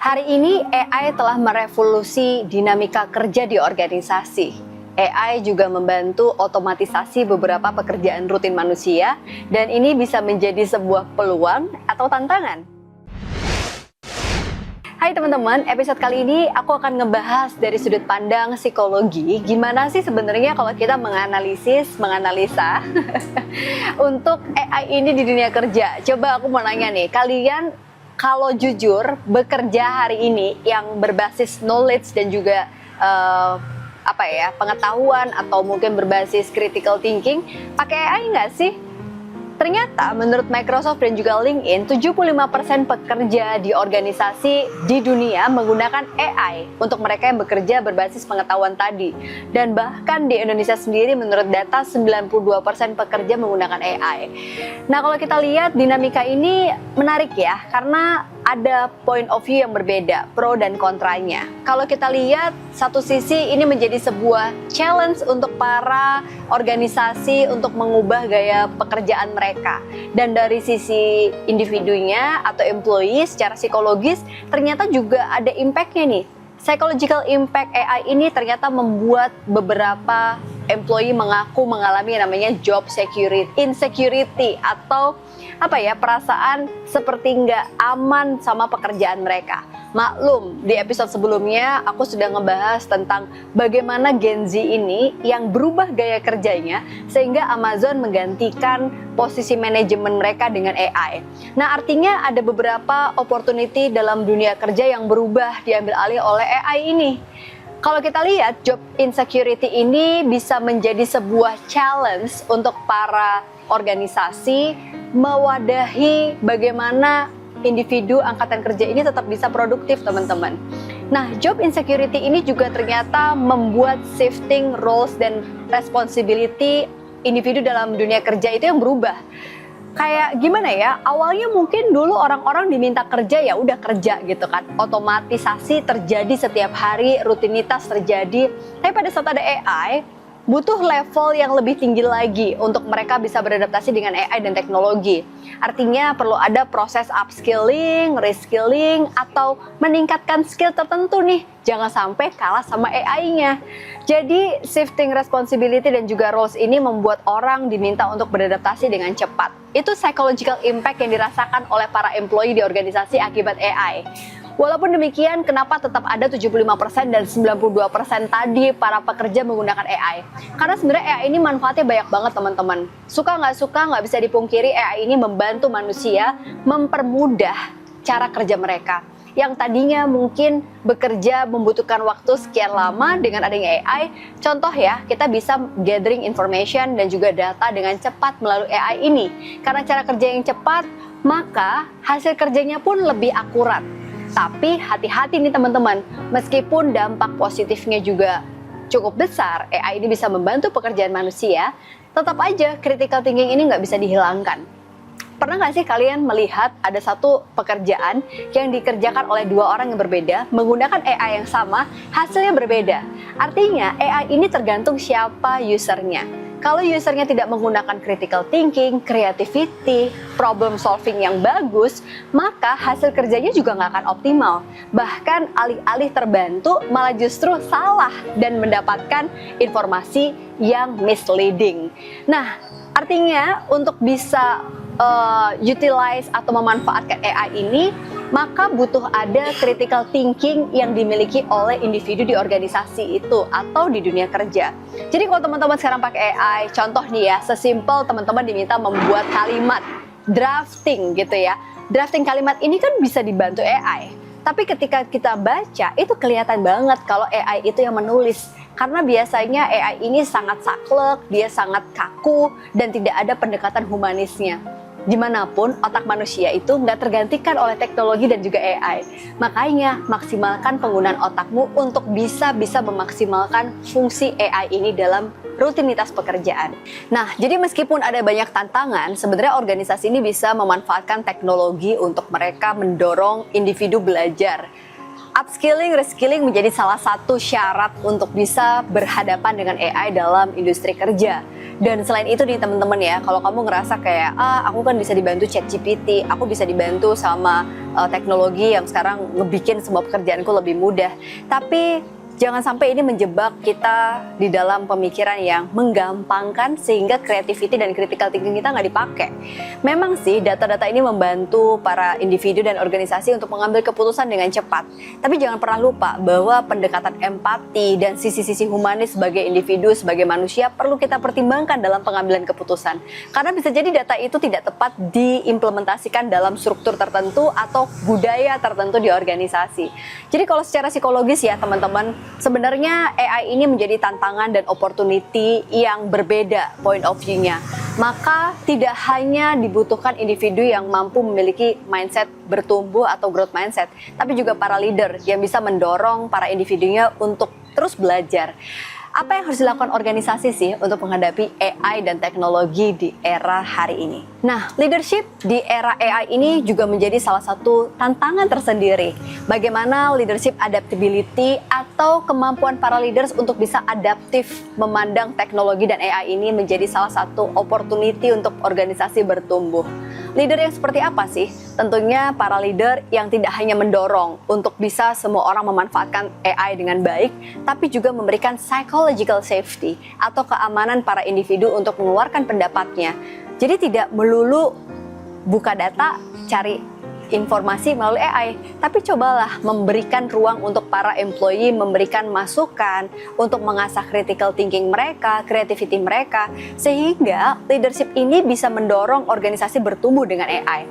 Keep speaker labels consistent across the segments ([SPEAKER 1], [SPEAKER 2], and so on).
[SPEAKER 1] Hari ini AI telah merevolusi dinamika kerja di organisasi. AI juga membantu otomatisasi beberapa pekerjaan rutin manusia, dan ini bisa menjadi sebuah peluang atau tantangan. Hai teman-teman, episode kali ini aku akan ngebahas dari sudut pandang psikologi, gimana sih sebenarnya kalau kita menganalisa untuk AI ini di dunia kerja. Coba aku mau nanya nih, kalian kalau jujur bekerja hari ini yang berbasis knowledge dan juga pengetahuan atau mungkin berbasis critical thinking, pakai AI nggak sih? Ternyata menurut Microsoft dan juga LinkedIn, 75% pekerja di organisasi di dunia menggunakan AI untuk mereka yang bekerja berbasis pengetahuan tadi. Dan bahkan di Indonesia sendiri menurut data 92% pekerja menggunakan AI. Nah, kalau kita lihat dinamika ini menarik ya, karena ada point of view yang berbeda, pro dan kontranya. Kalau kita lihat, satu sisi ini menjadi sebuah challenge untuk para organisasi untuk mengubah gaya pekerjaan mereka. Dan dari sisi individunya atau employee secara psikologis, ternyata juga ada impact-nya nih. Psychological impact AI ini ternyata membuat beberapa employee mengaku mengalami yang namanya job insecurity atau perasaan seperti nggak aman sama pekerjaan mereka. Maklum, di episode sebelumnya aku sudah ngebahas tentang bagaimana Gen Z ini yang berubah gaya kerjanya sehingga Amazon menggantikan posisi manajemen mereka dengan AI. Nah, artinya ada beberapa opportunity dalam dunia kerja yang berubah diambil alih oleh AI ini. Kalau kita lihat, job insecurity ini bisa menjadi sebuah challenge untuk para organisasi mewadahi bagaimana individu angkatan kerja ini tetap bisa produktif, teman-teman. Nah, job insecurity ini juga ternyata membuat shifting roles dan responsibility individu dalam dunia kerja itu yang berubah. Kayak gimana ya, awalnya mungkin dulu orang-orang diminta kerja ya udah kerja gitu kan, otomatisasi terjadi setiap hari, rutinitas terjadi. Tapi pada saat ada AI, butuh level yang lebih tinggi lagi untuk mereka bisa beradaptasi dengan AI dan teknologi. Artinya perlu ada proses upskilling, reskilling, atau meningkatkan skill tertentu nih. Jangan sampai kalah sama AI-nya. Jadi shifting responsibility dan juga roles ini membuat orang diminta untuk beradaptasi dengan cepat. Itu psychological impact yang dirasakan oleh para employee di organisasi akibat AI. Walaupun demikian, kenapa tetap ada 75% dan 92% tadi para pekerja menggunakan AI? Karena sebenarnya AI ini manfaatnya banyak banget, teman-teman. Suka nggak bisa dipungkiri, AI ini membantu manusia mempermudah cara kerja mereka. Yang tadinya mungkin bekerja membutuhkan waktu sekian lama, dengan adanya AI, contoh ya, kita bisa gathering information dan juga data dengan cepat melalui AI ini. Karena cara kerja yang cepat, maka hasil kerjanya pun lebih akurat. Tapi hati-hati nih teman-teman, meskipun dampak positifnya juga cukup besar, AI ini bisa membantu pekerjaan manusia, tetap aja critical thinking ini nggak bisa dihilangkan. Pernah nggak sih kalian melihat ada satu pekerjaan yang dikerjakan oleh dua orang yang berbeda, menggunakan AI yang sama, hasilnya berbeda? Artinya AI ini tergantung siapa usernya. Kalau usernya tidak menggunakan critical thinking, creativity, problem solving yang bagus, maka hasil kerjanya juga nggak akan optimal. Bahkan alih-alih terbantu, malah justru salah dan mendapatkan informasi yang misleading. Nah, artinya untuk bisa utilize atau memanfaatkan AI ini, maka butuh ada critical thinking yang dimiliki oleh individu di organisasi itu atau di dunia kerja. Jadi kalau teman-teman sekarang pakai AI, contoh nih ya, sesimpel teman-teman diminta membuat kalimat drafting gitu ya. Drafting kalimat ini kan bisa dibantu AI. Tapi ketika kita baca, itu kelihatan banget kalau AI itu yang menulis. Karena biasanya AI ini sangat saklek, dia sangat kaku, dan tidak ada pendekatan humanisnya. Dimanapun otak manusia itu nggak tergantikan oleh teknologi dan juga AI. Makanya maksimalkan penggunaan otakmu untuk bisa memaksimalkan fungsi AI ini dalam rutinitas pekerjaan. Nah, jadi meskipun ada banyak tantangan, sebenarnya organisasi ini bisa memanfaatkan teknologi untuk mereka mendorong individu belajar. Upskilling, reskilling menjadi salah satu syarat untuk bisa berhadapan dengan AI dalam industri kerja. Dan selain itu nih teman-teman ya, kalau kamu ngerasa kayak, aku kan bisa dibantu ChatGPT, aku bisa dibantu sama teknologi yang sekarang ngebikin semua pekerjaanku lebih mudah. Tapi jangan sampai ini menjebak kita di dalam pemikiran yang menggampangkan sehingga creativity dan critical thinking kita nggak dipakai. Memang sih data-data ini membantu para individu dan organisasi untuk mengambil keputusan dengan cepat. Tapi jangan pernah lupa bahwa pendekatan empati dan sisi-sisi humanis sebagai individu, sebagai manusia perlu kita pertimbangkan dalam pengambilan keputusan. Karena bisa jadi data itu tidak tepat diimplementasikan dalam struktur tertentu atau budaya tertentu di organisasi. Jadi kalau secara psikologis ya teman-teman, sebenarnya AI ini menjadi tantangan dan opportunity yang berbeda point of view-nya. Maka tidak hanya dibutuhkan individu yang mampu memiliki mindset bertumbuh atau growth mindset, tapi juga para leader yang bisa mendorong para individunya untuk terus belajar. Apa yang harus dilakukan organisasi sih untuk menghadapi AI dan teknologi di era hari ini? Nah, leadership di era AI ini juga menjadi salah satu tantangan tersendiri. Bagaimana leadership adaptability atau kemampuan para leaders untuk bisa adaptif memandang teknologi dan AI ini menjadi salah satu opportunity untuk organisasi bertumbuh. Leader yang seperti apa sih? Tentunya para leader yang tidak hanya mendorong untuk bisa semua orang memanfaatkan AI dengan baik, tapi juga memberikan psychological safety atau keamanan para individu untuk mengeluarkan pendapatnya. Jadi tidak melulu buka data, cari informasi melalui AI, tapi cobalah memberikan ruang untuk para employee memberikan masukan untuk mengasah critical thinking mereka, creativity mereka, sehingga leadership ini bisa mendorong organisasi bertumbuh dengan AI.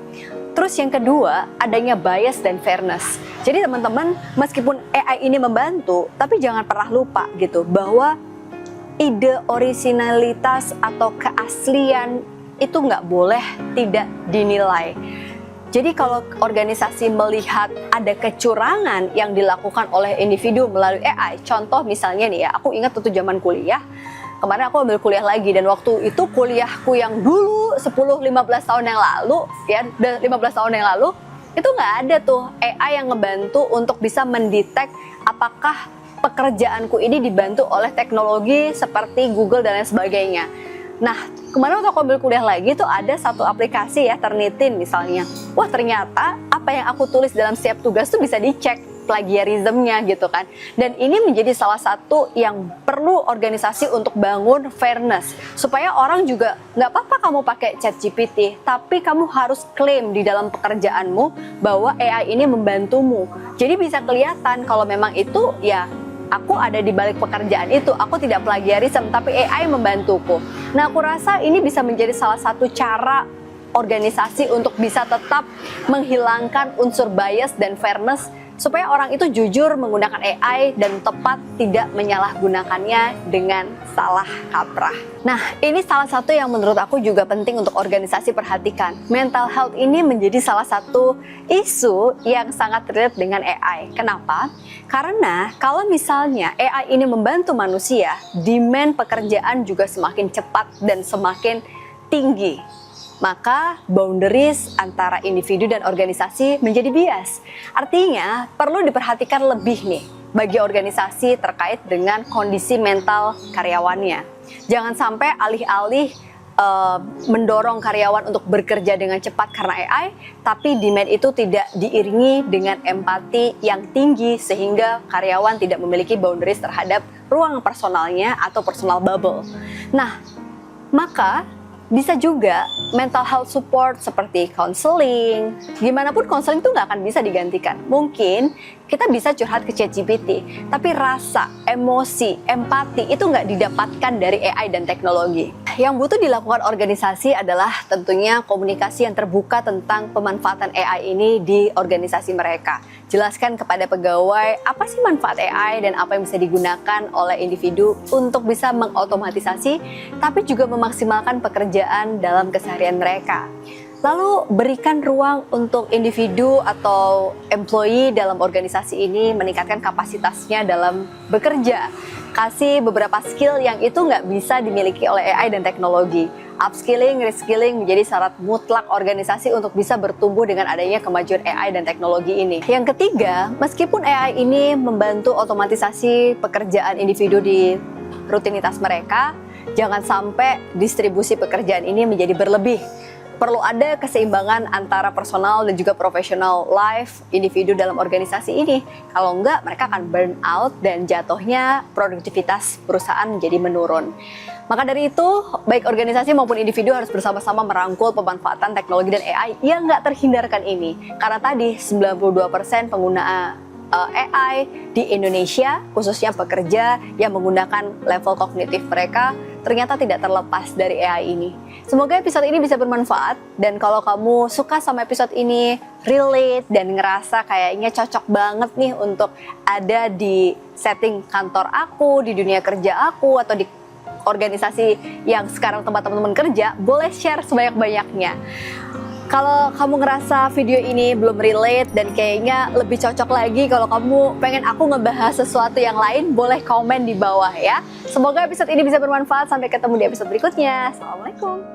[SPEAKER 1] Terus yang kedua, adanya bias dan fairness. Jadi teman-teman, meskipun AI ini membantu, tapi jangan pernah lupa gitu bahwa ide originalitas atau keaslian itu nggak boleh tidak dinilai. Jadi kalau organisasi melihat ada kecurangan yang dilakukan oleh individu melalui AI, contoh misalnya nih ya, aku ingat waktu zaman kuliah, kemarin aku ambil kuliah lagi dan waktu itu kuliahku yang dulu 10-15 tahun yang lalu, ya 15 tahun yang lalu, itu nggak ada tuh AI yang ngebantu untuk bisa mendetek apakah pekerjaanku ini dibantu oleh teknologi seperti Google dan lain sebagainya. Nah, kemarin waktu aku ambil kuliah lagi tuh ada satu aplikasi ya, Turnitin misalnya. Wah, ternyata apa yang aku tulis dalam setiap tugas tuh bisa dicek plagiarismnya gitu kan. Dan ini menjadi salah satu yang perlu organisasi untuk bangun fairness. Supaya orang juga nggak apa-apa kamu pakai ChatGPT, tapi kamu harus klaim di dalam pekerjaanmu bahwa AI ini membantumu. Jadi bisa kelihatan kalau memang itu ya aku ada di balik pekerjaan itu, aku tidak plagiarisme, tapi AI membantuku. Nah, aku rasa ini bisa menjadi salah satu cara organisasi untuk bisa tetap menghilangkan unsur bias dan fairness supaya orang itu jujur menggunakan AI dan tepat tidak menyalahgunakannya dengan salah kaprah. Nah, ini salah satu yang menurut aku juga penting untuk organisasi perhatikan. Mental health ini menjadi salah satu isu yang sangat relate dengan AI. Kenapa? Karena kalau misalnya AI ini membantu manusia, demand pekerjaan juga semakin cepat dan semakin tinggi. Maka boundaries antara individu dan organisasi menjadi bias. Artinya perlu diperhatikan lebih nih bagi organisasi terkait dengan kondisi mental karyawannya. Jangan sampai alih-alih mendorong karyawan untuk bekerja dengan cepat karena AI, tapi demand itu tidak diiringi dengan empati yang tinggi sehingga karyawan tidak memiliki boundaries terhadap ruang personalnya atau personal bubble. Nah, maka bisa juga mental health support seperti counseling. Gimana pun counseling itu nggak akan bisa digantikan. Mungkin kita bisa curhat ke ChatGPT, tapi rasa, emosi, empati itu nggak didapatkan dari AI dan teknologi. Yang butuh dilakukan organisasi adalah tentunya komunikasi yang terbuka tentang pemanfaatan AI ini di organisasi mereka. Jelaskan kepada pegawai apa sih manfaat AI dan apa yang bisa digunakan oleh individu untuk bisa mengotomatisasi, tapi juga memaksimalkan pekerjaan dalam keseharian mereka. Lalu berikan ruang untuk individu atau employee dalam organisasi ini meningkatkan kapasitasnya dalam bekerja. Kasih beberapa skill yang itu nggak bisa dimiliki oleh AI dan teknologi. Upskilling, reskilling menjadi syarat mutlak organisasi untuk bisa bertumbuh dengan adanya kemajuan AI dan teknologi ini. Yang ketiga, meskipun AI ini membantu otomatisasi pekerjaan individu di rutinitas mereka, jangan sampai distribusi pekerjaan ini menjadi berlebih. Perlu ada keseimbangan antara personal dan juga professional life individu dalam organisasi ini. Kalau enggak, mereka akan burn out dan jatuhnya produktivitas perusahaan menjadi menurun. Maka dari itu, baik organisasi maupun individu harus bersama-sama merangkul pemanfaatan teknologi dan AI yang nggak terhindarkan ini. Karena tadi 92% pengguna AI di Indonesia, khususnya pekerja yang menggunakan level kognitif mereka, ternyata tidak terlepas dari AI ini. Semoga episode ini bisa bermanfaat, dan kalau kamu suka sama episode ini, relate dan ngerasa kayaknya cocok banget nih untuk ada di setting kantor aku, di dunia kerja aku, atau di organisasi yang sekarang tempat teman-teman kerja, boleh share sebanyak-banyaknya. Kalau kamu ngerasa video ini belum relate dan kayaknya lebih cocok lagi kalau kamu pengen aku ngebahas sesuatu yang lain, boleh komen di bawah ya. Semoga episode ini bisa bermanfaat. Sampai ketemu di episode berikutnya. Assalamualaikum.